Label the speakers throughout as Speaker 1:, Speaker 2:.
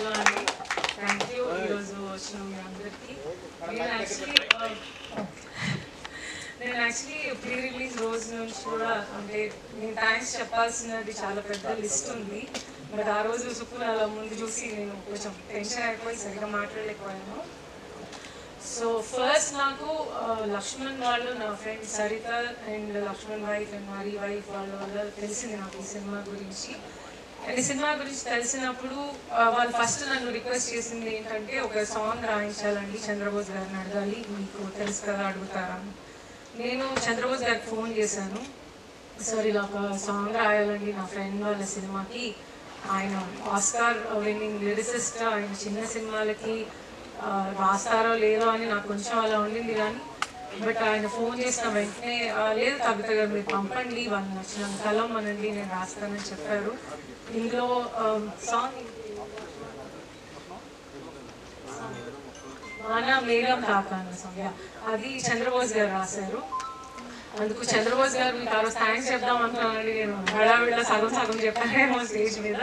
Speaker 1: Hello అండి, thank you ఈరోజు వచ్చిన మీ అందరికీ. నేను యాక్చువల్లీ ప్రీ రిలీజ్ రోజు నుంచి కూడా అంటే నేను థ్యాంక్స్ చెప్పాల్సినది చాలా పెద్ద లిస్ట్ ఉంది. బట్ ఆ రోజు సుక్కున అలా ముందు చూసి నేను కొంచెం టెన్షన్ అయిపోయి సరిగ్గా మాట్లాడలేకపోయాను. సో ఫస్ట్ నాకు లక్ష్మణ్ వాళ్ళు, నా friend Saritha and Lakshman wife and మరి వైఫ్ వాళ్ళ వల్ల తెలిసింది నాకు ఈ సినిమా గురించి. అండ్ ఈ సినిమా గురించి తెలిసినప్పుడు వాళ్ళు ఫస్ట్ నన్ను రిక్వెస్ట్ చేసింది ఏంటంటే ఒక సాంగ్ రాయించాలండి, చంద్రబోస్ గారిని అడగాలి, మీకు తెలుసు కదా అడుగుతారా. నేను చంద్రబోస్ గారికి ఫోన్ చేశాను, సార్ ఇలా ఒక సాంగ్ రాయాలండి నా ఫ్రెండ్ వాళ్ళ సినిమాకి, ఆయన ఆస్కార్ విన్నింగ్ లిరిసిస్ట్, ఆయన చిన్న సినిమాలకి రాస్తారో లేదో అని నాకు కొంచెం అలా ఉండింది. కానీ బట్ ఆయన ఫోన్ చేసిన వెంటనే లేదు తగ్గుతా గారు మీరు పంపండి, వాళ్ళు నచ్చిన కలం అనండి నేను రాస్తానని చెప్పారు. ఇందులో సాంగ్ మన మేఘం తాకాను సాంగ్, అది చంద్రబోస్ గారు రాశారు. అందుకు చంద్రబోస్ గారు మీకు ఆ రోజు థ్యాంక్స్ చెప్దాం అనుకున్నానండి, నేను హడావిడిలో సగం చెప్పానేమో స్టేజ్ మీద.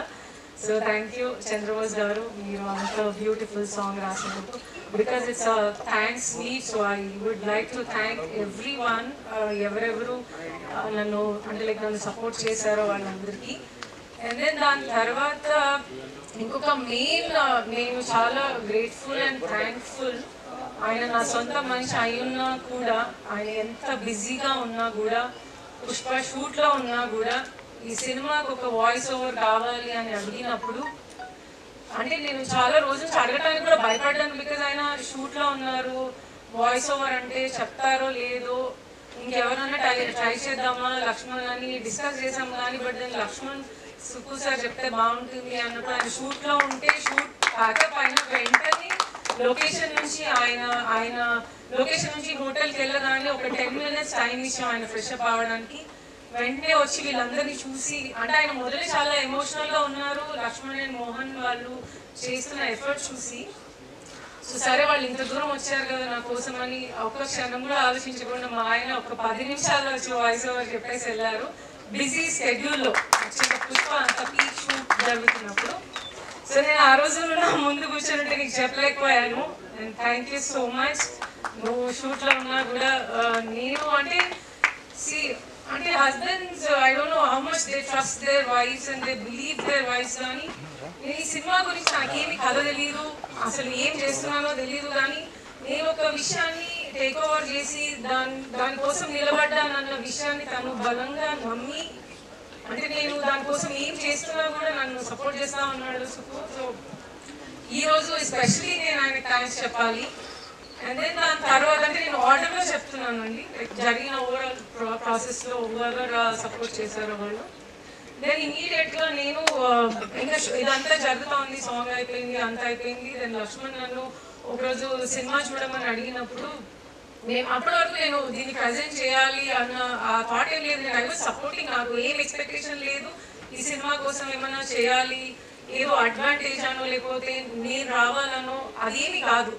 Speaker 1: సో థ్యాంక్ యూ చంద్రబోస్ గారు, మీరు అంత బ్యూటిఫుల్ సాంగ్ రాసినందుకు. Because it's thanks me, so I would like to thank everyone, ఎవరెవరు నన్ను అంటే లైక్ నన్ను సపోర్ట్ చేశారో వాళ్ళందరికీ. అండ్ దెన్ దాని తర్వాత ఇంకొక మెయిన్ నేను చాలా గ్రేట్ఫుల్ అండ్ థ్యాంక్ఫుల్, ఆయన నా సొంత మనిషి అయ్యున్నా కూడా, ఆయన ఎంత బిజీగా ఉన్నా కూడా, పుష్ప షూట్లో ఉన్నా కూడా ఈ సినిమాకు ఒక వాయిస్ ఓవర్ కావాలి అని అడిగినప్పుడు అంటే నేను చాలా రోజుల నుంచి అడగటానికి కూడా భయపడ్డాను. బికాజ్ ఆయన షూట్లో ఉన్నారు, వాయిస్ ఓవర్ అంటే చెప్తారో లేదో, ఇంకెవరైనా ట్రై చేద్దామా లక్ష్మణ్ అని డిస్కస్ చేసాం. కానీ బట్ దాన్ని లక్ష్మణ్ సుకు సార్ చెప్తే బాగుంటుంది అన్నప్పుడు ఆయన షూట్లో ఉంటే షూట్ ప్యాకప్ అయిన వెంటనే లొకేషన్ నుంచి హోటల్కి వెళ్ళగానే ఒక 10 minutes టైం ఇచ్చాం ఆయన ఫ్రెష్ అప్ అవ్వడానికి. వెంటనే వచ్చి వీళ్ళందరినీ చూసి అంటే ఆయన మొదలు చాలా ఎమోషనల్గా ఉన్నారు, లక్ష్మణ్ అండ్ మోహన్ వాళ్ళు చేస్తున్న ఎఫర్ట్ చూసి సో సరే వాళ్ళు ఇంత దూరం వచ్చారు కదా నా కోసం అని ఒక్క క్షణం కూడా ఆలోచించకుండా మా ఆయన ఒక 10 నిమిషాల్లో వచ్చి వాయిస్ ఓవర్ చెప్పేసి వెళ్ళారు. బిజీ స్కెడ్యూల్లో వచ్చిన పుష్ప అంత పీక్ షూట్ జరుగుతున్నప్పుడు. సో నేను ఆ రోజు నా ముందు కూర్చొని నీకు చెప్పలేకపోయాను. And thank you so much. నువ్వు షూట్లో ఉన్నా కూడా నేను అంటే husbands I don't know how much they trust their wives and they believe their wives. కానీ నేను ఈ సినిమా గురించి నాకేమి కథ తెలియదు, అసలు ఏం చేస్తున్నానో తెలియదు. కానీ నేను ఒక విషయాన్ని టేక్ ఓవర్ చేసి దానికోసం నిలబడ్డానన్న విషయాన్ని తను బలంగా నమ్మి అంటే నేను దానికోసం ఏం చేస్తున్నా కూడా నన్ను సపోర్ట్ చేస్తా ఉన్నాడు సుకు. సో ఈరోజు ఎస్పెషలీ నేను ఆయనకి థ్యాంక్స్ చెప్పాలి. అండ్ దెన్ దాని తర్వాత అంటే నేను ఆర్డర్లో చెప్తున్నాను అండి, లైక్ జరిగిన ఓవరాల్ ప్రాసెస్లో ఎవరు సపోర్ట్ చేశారో వాళ్ళు. దెన్ ఇమీడియట్గా నేను ఇంకా ఇదంతా జరుగుతూ ఉంది, సాంగ్ అయిపోయింది అంతా అయిపోయింది. దెన్ లక్ష్మణ్ నన్ను ఒకరోజు సినిమా చూడమని అడిగినప్పుడు అప్పటి వరకు నేను దీన్ని ప్రజెంట్ చేయాలి అన్న ఆ థాట్ ఏం లేదు. నేను సపోర్టింగ్, నాకు ఏం ఎక్స్పెక్టేషన్ లేదు ఈ సినిమా కోసం ఏమన్నా చేయాలి, ఏదో అడ్వాంటేజ్ అనో లేకపోతే నేను రావాలనో అదేమి కాదు.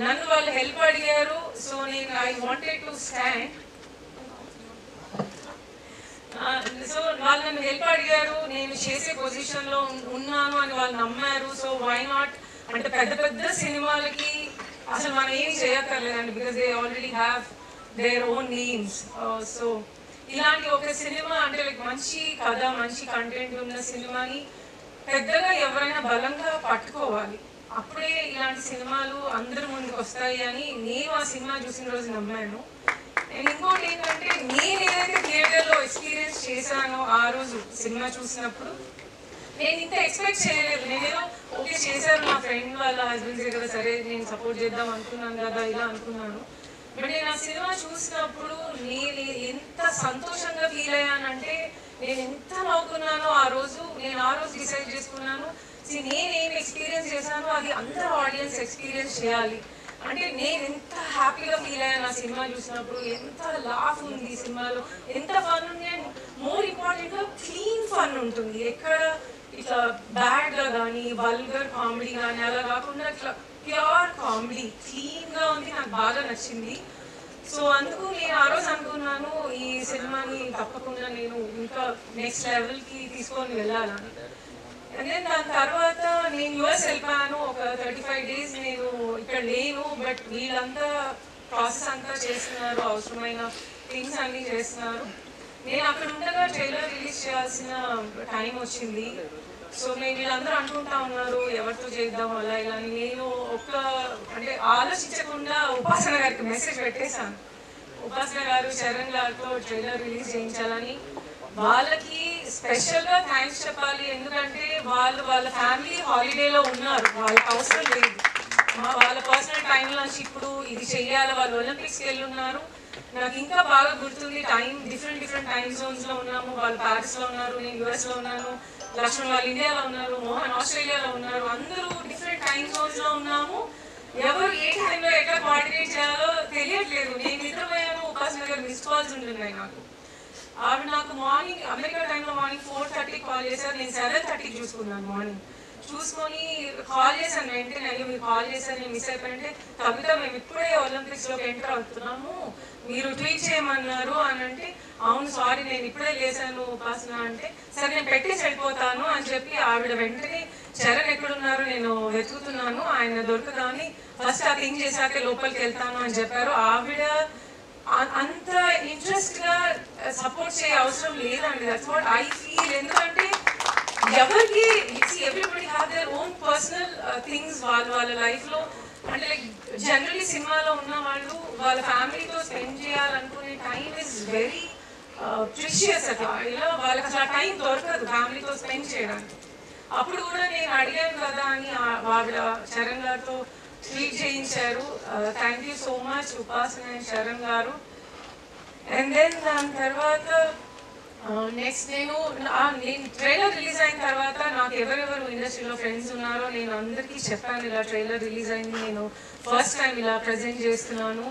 Speaker 1: నన్ను వాళ్ళు హెల్ప్ అడిగారు, సో నేను I wanted to stand. So వాళ్ళు నన్ను హెల్ప్ అడిగారు, నేను చేసే పొజిషన్లో ఉన్నాను అని వాళ్ళు నమ్మారు. సో వై నాట్ అంటే పెద్ద సినిమాలకి అసలు మనం ఏమి చేయక్కర్లేదండి, because they already have their own names. So ఇలాంటి ఒక సినిమా అంటే లైక్ మంచి కథ మంచి కంటెంట్ ఉన్న సినిమాని పెద్దగా ఎవరైనా బలంగా పట్టుకోవాలి, అప్పుడే ఇలాంటి సినిమాలు అందరి ముందుకు వస్తాయి అని నేను ఆ సినిమా చూసిన రోజు నమ్మాను. అండ్ ఇంకోటి ఏంటంటే నేను ఏదైతే థియేటర్లో ఎక్స్పీరియన్స్ చేశానో ఆ రోజు సినిమా చూసినప్పుడు నేను ఇంత ఎక్స్పెక్ట్ చేయలేదు. నేనేదో ఓకే చేశారు నా ఫ్రెండ్ వాళ్ళ హస్బెండ్స్ కదా, సరే నేను సపోర్ట్ చేద్దాం అనుకున్నాను కదా ఇలా అనుకున్నాను. బట్ నేను ఆ సినిమా చూసినప్పుడు నేను ఎంత సంతోషంగా ఫీల్ అయ్యానంటే నేను ఎంత నవ్వుకున్నానో ఆ రోజు. నేను ఆ రోజు డిసైడ్ చేసుకున్నాను నేనేం ఎక్స్పీరియన్స్ చేశానో అది అందరూ ఆడియన్స్ ఎక్స్పీరియన్స్ చేయాలి. అంటే నేను ఎంత హ్యాపీగా ఫీల్ అయ్యాను ఆ సినిమా చూసినప్పుడు, ఎంత లాఫ్ ఉంది ఈ సినిమాలో, ఎంత ఫన్ ఉంది. అండ్ మోర్ ఇంపార్టెంట్గా క్లీన్ ఫన్ ఉంటుంది, ఎక్కడ ఇట్లా బ్యాడ్గా కానీ వల్గర్ కామెడీ కానీ అలా కాకుండా ఇట్లా ప్యూర్ కామెడీ క్లీన్గా ఉంది, నాకు బాగా నచ్చింది. సో అందుకు నేను ఆ రోజు అనుకున్నాను ఈ సినిమాని తప్పకుండా నేను ఇంకా నెక్స్ట్ లెవెల్కి తీసుకొని వెళ్ళాలని. అండ్ దెన్ దాని తర్వాత నేను యూఎస్ వెళ్ళిపోయాను. ఒక 35 days నేను ఇక్కడ లేను. బట్ వీళ్ళంతా ప్రాసెస్ అంతా చేస్తున్నారు, అవసరమైన థింగ్స్ అన్నీ చేస్తున్నారు. నేను అక్కడ ఉండగా ట్రైలర్ రిలీజ్ చేయాల్సిన టైం వచ్చింది. సో నేను వీళ్ళందరూ అనుకుంటా ఉన్నారు ఎవరితో చేద్దాం అలా ఇలా. నేను అంటే ఆలోచించకుండా ఉపాసన గారికి మెసేజ్ పెట్టేశాను. ఉపాసన గారు చరణ్ గారితో ట్రైలర్ రిలీజ్ చేయించాలని. వాళ్ళకి స్పెషల్గా థ్యాంక్స్ చెప్పాలి. ఎందుకంటే వాళ్ళ ఫ్యామిలీ హాలిడేలో ఉన్నారు, వాళ్ళకి అవసరం లేదు. వాళ్ళ పర్సనల్ టైంలో నుంచి ఇప్పుడు ఇది చెయ్యాలి. వాళ్ళు ఒలింపిక్స్కి వెళ్ళి ఉన్నారు. నాకు ఇంకా బాగా గుర్తుంది, డిఫరెంట్ టైమ్ జోన్స్లో ఉన్నాము. వాళ్ళు ప్యారిస్లో ఉన్నారు, నేను యూఎస్లో ఉన్నాను, లక్ష్మణ్ వాళ్ళు ఇండియాలో ఉన్నారు, మోహన్ ఆస్ట్రేలియాలో ఉన్నారు. అందరూ డిఫరెంట్ టైమ్ జోన్స్లో ఉన్నాము. ఎవరు ఏ టైంలో ఎట్లా కోఆర్డినేట్ చేయాలో తెలియట్లేదు. నేను నిద్రపోయాను, ఉపాసన గారు మిస్ కాల్స్ ఉంటున్నాయి నాకు. ఆవిడ నాకు మార్నింగ్ అమెరికా టైంలో మార్నింగ్ 4:30 కాల్ చేశారు. నేను 7:30 చూసుకున్నాను. మార్నింగ్ చూసుకొని కాల్ చేశాను. వెంటనే అయ్యో మీరు కాల్ చేశారు, నేను మిస్ అయిపోయింటే కవిత మేము ఇప్పుడే ఒలింపిక్స్లోకి ఎంటర్ అవుతున్నాము, మీరు ట్వీట్ చేయమన్నారు అని అంటే అవును సారీ నేను ఇప్పుడే లేసాను ఉపాసన అంటే సరే నేను పెట్టేసి వెళ్ళిపోతాను అని చెప్పి ఆవిడ వెంటనే చరణ్ ఎక్కడున్నారు నేను వెతుకుతున్నాను ఆయన దొరకదాన్ని ఫస్ట్ ఆ థింగ్ చేశాకే లోపలికి వెళ్తాను అని చెప్పారు. ఆవిడ అంత ఇంట్రెస్ట్గా సపోర్ట్ చేయ అవసరం లేదండి. That's what I feel. ఎందుకంటే ఎవరికి everybody have their own personal things వాళ్ళ లైఫ్లో. అంటే లైక్ జనరలీ సినిమాలో ఉన్న వాళ్ళు వాళ్ళ ఫ్యామిలీతో స్పెండ్ చేయాలనుకునే టైం ఇస్ వెరీ ప్రిషియస్. అట్లా ఇలా వాళ్ళకి అసలు టైం దొరకదు ఫ్యామిలీతో స్పెండ్ చేయడానికి. అప్పుడు కూడా నేను అడిగాను కదా అని ఆవిడ చరణ్ గారితో ట్వీట్ చేయించారు. Thank you so much Upasana and Charan garu. And then దాని తర్వాత నెక్స్ట్ నేను ట్రైలర్ రిలీజ్ అయిన తర్వాత నాకు ఎవరెవరు ఇండస్ట్రీలో ఫ్రెండ్స్ ఉన్నారో నేను అందరికీ చెప్పాను ఇలా ట్రైలర్ రిలీజ్ అయింది, నేను ఫస్ట్ టైం ఇలా ప్రజెంట్ చేస్తున్నాను,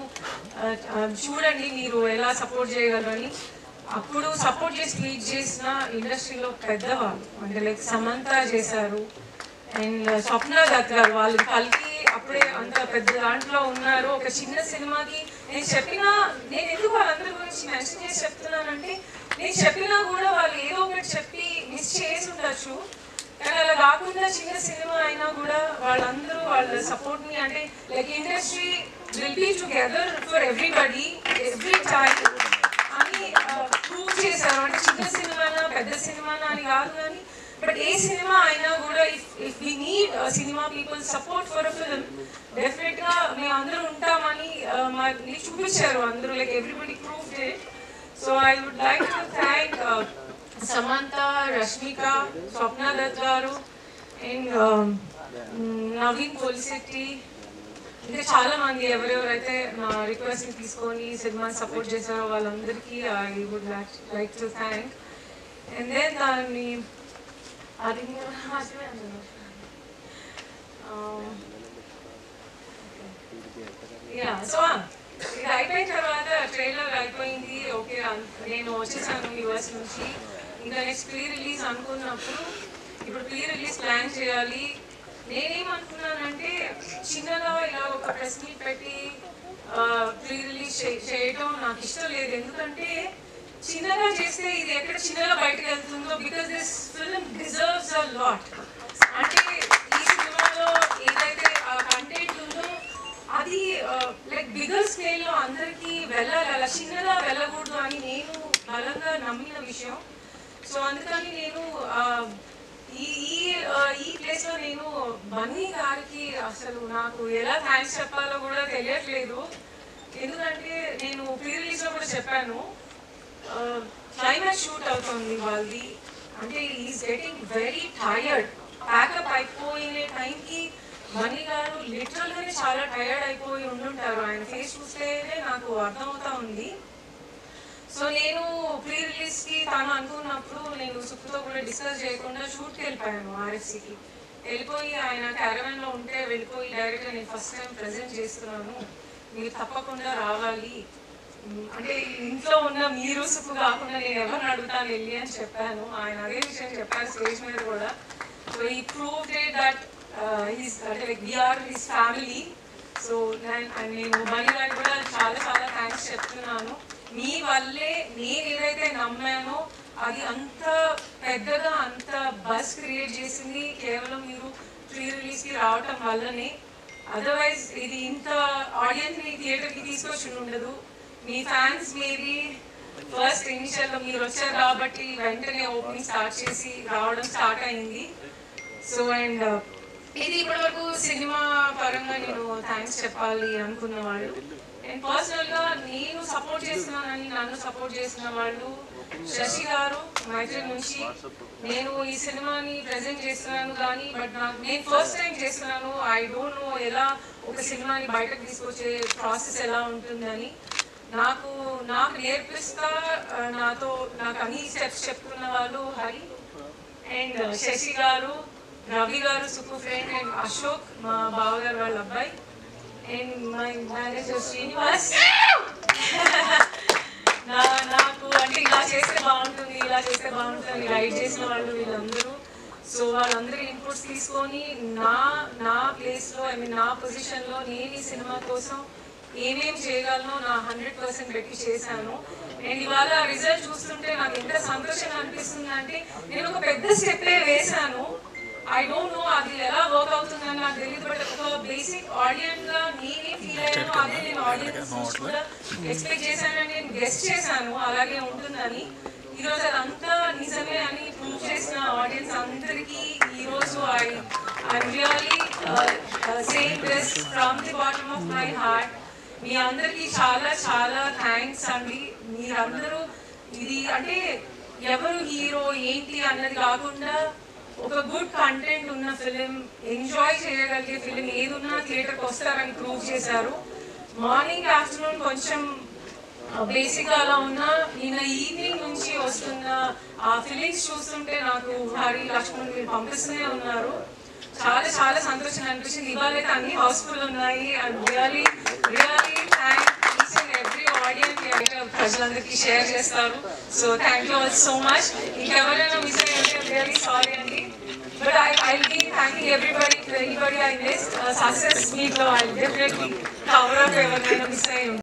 Speaker 1: చూడండి మీరు ఎలా సపోర్ట్ చేయగలరని. అప్పుడు సపోర్ట్ చేసి ట్వీట్ చేసిన ఇండస్ట్రీలో పెద్దవాళ్ళు అంటే లైక్ సమంత చేశారు అండ్ స్వప్న దత్ గారు. వాళ్ళు కలిపి అప్పుడే అంత పెద్ద దాంట్లో ఉన్నారు. ఒక చిన్న సినిమాకి నేను ఎందుకు వాళ్ళందరి గురించి మెన్షన్ చేసి చెప్తున్నానంటే నేను చెప్పినా కూడా వాళ్ళు ఏదో ఒకటి చెప్పి మిస్ చేసి ఉండొచ్చు. కానీ అలా కాకుండా చిన్న సినిమా అయినా కూడా వాళ్ళందరూ వాళ్ళ సపోర్ట్ని అంటే like industry will be together for everybody every time అని ప్రూవ్ చేశారు. అంటే చిన్న సినిమానా పెద్ద సినిమానా అని కాదు కానీ బట్ ఏ సినిమా అయినా కూడా if we need cinema people support for a film డెఫినెట్గా మేము అందరూ ఉంటామని మాకు చూపించారు అందరూ. Like everybody proved it. So I would like to thank Samantha, Rashmika, Swapna Dutt garu and Naveen Polisetti. ఇంకా చాలా మంది ఎవరెవరైతే నా రిక్వెస్ట్ని తీసుకొని సినిమాని సపోర్ట్ చేశారో వాళ్ళందరికీ I would like to thank. And then దాన్ని అది సో ఇది అయిపోయిన తర్వాత ట్రైలర్ అయిపోయింది. ఓకే నేను వచ్చేసాను యూఎస్ నుంచి. ఇంకా నెక్స్ట్ ప్రీ రిలీజ్ అనుకున్నప్పుడు ఇప్పుడు ప్రీ రిలీజ్ ప్లాన్ చేయాలి. నేనేమనుకున్నానంటే చిన్నగా ఇలా ఒక ప్రెస్ మీట్ పెట్టి ప్రీ రిలీజ్ చేయడం నాకు ఇష్టం లేదు. ఎందుకంటే చిన్నగా చేస్తే ఇది ఎక్కడ చిన్నగా బయటకు వెళ్తుందో because this film deserves a lot. అంటే ఈ సినిమాలో ఏదైతే కంటెంట్ ఉందో అది లైక్ బిగ్గర్ స్కేల్లో అందరికీ వెళ్ళాలి, అలా చిన్నగా వెళ్ళకూడదు అని నేను బలంగా నమ్మిన విషయం. సో అందుకని నేను ఈ ప్లేస్లో నేను బన్నీ గారికి అసలు నాకు ఎలా థ్యాంక్స్ చెప్పాలో కూడా తెలియట్లేదు. ఎందుకంటే నేను ప్రీ రిలీజ్లో కూడా చెప్పాను క్లైమాక్స్ షూట్ అవుతుంది వాళ్ళది. అంటే is getting very tired. Pack up అయిపోయిన టైంకి బన్నీ గారు లిటరల్గానే చాలా టైర్డ్ అయిపోయి ఉండుంటారు. ఆయన ఫేస్ చూస్తేనే నాకు అర్థమవుతా ఉంది. సో నేను ప్రీ రిలీజ్కి తను అనుకున్నప్పుడు నేను సుక్కుతో కూడా డిస్కస్ చేయకుండా షూట్కి వెళ్ళిపోయాను. ఆర్ఎఫ్సీకి వెళ్ళిపోయి ఆయన క్యారవాన్లో ఉంటే వెళ్ళిపోయి డైరెక్ట్గా నేను ఫస్ట్ టైం ప్రజెంట్ చేస్తున్నాను, మీరు తప్పకుండా రావాలి. అంటే ఇంట్లో ఉన్న మీరు సుక్కు కాకుండా నేను ఎవరిని అడుగుతాను వెళ్ళి అని చెప్పాను. ఆయన అదే విషయం చెప్పారు స్టేజ్ మీద కూడా. సో ఈ ప్రూవ్డ్ ఇట్ దట్ అంటే like we are his family. So నేను బన్నీ గారికి కూడా చాలా చాలా థ్యాంక్స్ చెప్తున్నాను. మీ వల్లే నేను ఏదైతే నమ్మానో అది అంత పెద్దగా అంత బస్ క్రియేట్ చేసింది కేవలం మీరు ప్రీ రిలీజ్కి రావటం వల్లనే. అదర్వైజ్ ఇది ఇంత ఆడియన్స్ని థియేటర్కి తీసుకొచ్చి ఉండదు. మీ ఫ్యాన్స్ మేబీ ఫస్ట్ ఇనిషియల్గా మీరు వచ్చారు కాబట్టి వెంటనే ఓపెనింగ్ స్టార్ట్ చేసి రావడం స్టార్ట్ అయింది. సో అండ్ ఇది ఇప్పటివరకు సినిమా పరంగా నేను థ్యాంక్స్ చెప్పాలి అనుకున్న వాళ్ళు. అండ్ పర్సనల్గా నేను సపోర్ట్ చేస్తున్నానని నన్ను సపోర్ట్ చేసిన వాళ్ళు శశి గారు మైత్రి నుంచి. నేను ఈ సినిమాని ప్రజెంట్ చేస్తున్నాను కానీ నేను ఫస్ట్ టైం చేస్తున్నాను. ఐ డోంట్ నో ఎలా ఒక సినిమాని బయటకు తీసుకొచ్చే ప్రాసెస్ ఎలా ఉంటుందని. నాకు నేర్పిస్తా నాకు అన్ని స్టెప్స్ చెప్తున్న వాళ్ళు హరి అండ్ శశి గారు, రవి గారు సూపర్ ఫ్రెండ్, అండ్ అశోక్ మా బావగారు వాళ్ళ అబ్బాయి, అండ్ మై మేనేజర్ శ్రీనివాస్. నాకు అంటే ఇలా చేస్తే బాగుంటుంది అని గైడ్ చేసిన వాళ్ళు వీళ్ళందరూ. సో వాళ్ళందరూ ఇన్పుట్స్ తీసుకొని నా ప్లేస్లో నా పొజిషన్లో నేను ఈ సినిమా కోసం ఏమేమి చేయగలను నా 100% పెట్టి చేశాను. అండ్ ఇవాళ రిజల్ట్ చూస్తుంటే నాకు ఎంత సంతోషంగా అనిపిస్తుంది అంటే నేను ఒక పెద్ద స్టెప్పే వేశాను. ఐ డోంట్ నో అది ఎలా వర్క్ అవుతుందని నాకు తెలియదు. బట్ ఒక బేసిక్ ఆడియన్గా నేనే ఫీల్ అయ్యాను. అదే నేను ఆడియన్స్ నుంచి కూడా ఎక్స్పెక్ట్ చేశానని నేను గెస్ట్ చేశాను అలాగే ఉంటుందని. ఈరోజు అదంతా నిజమే అని ప్రూవ్ చేసిన ఆడియన్స్ అందరికీ ఈరోజు I really saying this from the bottom of my heart. మీ అందరికీ చాలా చాలా థ్యాంక్స్ అండి. మీరందరూ ఇది అంటే ఎవరు హీరో ఏంటి అన్నది కాకుండా ఒక గుడ్ కంటెంట్ ఉన్న ఫిలిం, ఎంజాయ్ చేయగలిగే ఫిలిం ఏదున్నా థియేటర్కి వస్తారని ప్రూవ్ చేశారు. మార్నింగ్ ఆఫ్టర్నూన్ కొంచెం బేసిక్గా అలా ఉన్నా నిన్న ఈవినింగ్ నుంచి వస్తున్న ఆ ఫిలిమ్స్ చూస్తుంటే నాకు హరి లక్ష్మణ్ మీరు పంపిస్తూనే ఉన్నారు. చాలా చాలా సంతోషంగా అనిపించింది. ఇవాళ అయితే అన్ని హౌస్ఫుల్ ఉన్నాయి. And really thank each and every audience ప్రజలందరికీ షేర్ చేస్తారు. So thank you all so much. ఇంకెవరైనా మిస్ అయ్యంటే రియల్లీ సారీ అండి. But I'll be thanking everybody I missed. Success meet లో I'll definitely cover up ఎవరైనా miss అయ్యి